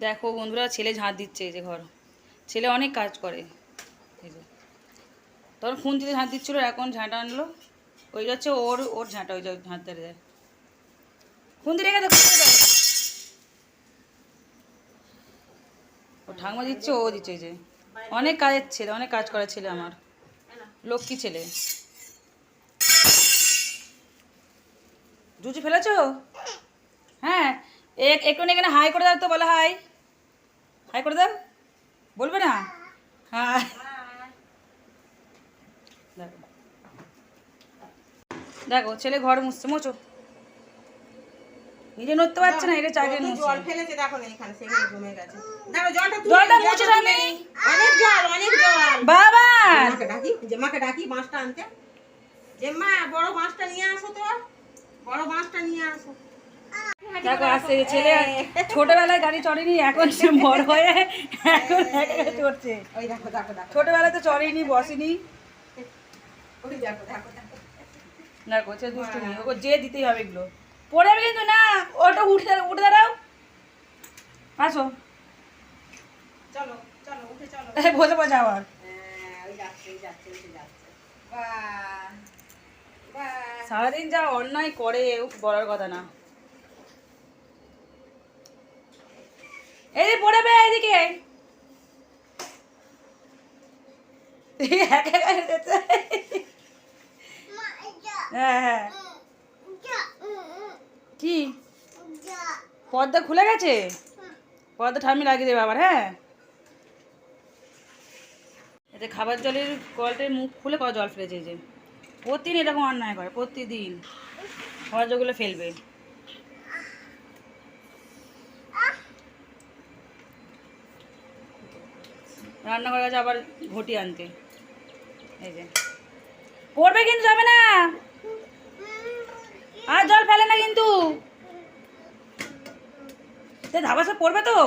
দেখো বন্ধুরা, ছেলে ঝাঁট দিচ্ছে। এই যে ঘর, ছেলে অনেক কাজ করে। এই যে তখন খুন্তিতে ঝাঁট দিচ্ছিল, এখন ঝাঁটা আনলো। ওই হচ্ছে ওর ওর ঝাঁটা, ওই যে ঝাঁট ধরে দেয়। খুন্তি রেখে দেয়, ও ঠাকুমা দিচ্ছে, ও দিচ্ছে। এই যে অনেক কাজের ছেলে, অনেক কাজ করার ছেলে আমার, লক্ষ্মী ছেলে। জুচি ফেলেছো? হ্যাঁ, একটু এখানে হাই করে দাও তো, বলো হাই। হাই করে দাও, বলবে না? হাই। দেখো দেখো, ছেলে ঘর মুছছে। মোচো, নিজে নড়তে পারছে না, এটা চাকে জল ফেলেছে, দেখো না এখানে সেখানে জমে গেছে। দেখো জলটা মুছে যাবে। অনেক জল, অনেক জল। বাবা মাকে ডাকি, জেম্মাকে ডাকি মাছটা আনতে। জেম্মা, বড় মাছটা নিয়ে আসো তো, বড় মাছটা নিয়ে আসো। দেখো আসছে ছেলে। ছোটবেলায় গাড়ি চড়েনি, এখন সে বড় হয়ে এখন একা একা চড়ছে। ওই দেখো দেখো দেখো, ছোটবেলায় তো চড়েনি, বসেনি। ওই দেখো দেখো দেখো। দেখো সে দুষ্টুমি, ওকে যে দিতেই হবে এগুলো। পড়ে যাবে কিন্তু না, ওটা উঠে উঠে দাঁড়াও। আসো, চলো চলো, উঠে চলো। বসে বসে আবার। ওই যাচ্ছে, ওই যাচ্ছে, উঠে যাচ্ছে। বাহ বাহ। সারাদিন যা অন্যায় করে, বলার কথা না। এই যে পড়বে, এইদিকে হ্যাঁ হ্যাঁ। কি পর্দা খুলে গেছে? পর্দা ঠাম্মি লাগিয়ে দেবে আবার। হ্যাঁ, এতে খাবার জলের কলটার মুখ খুলে কত জল ফেলেছে। যে প্রতিদিন এরকম অন্যায় করে, প্রতিদিন খাবার জলগুলো ফেলবে। রান্নাঘরে গেছে আবার ঘটি আনতে। এই যে পড়বে কিন্তু, যাবে না আর, জল ফেলে না কিন্তু। ধাবা সব পড়বে তো।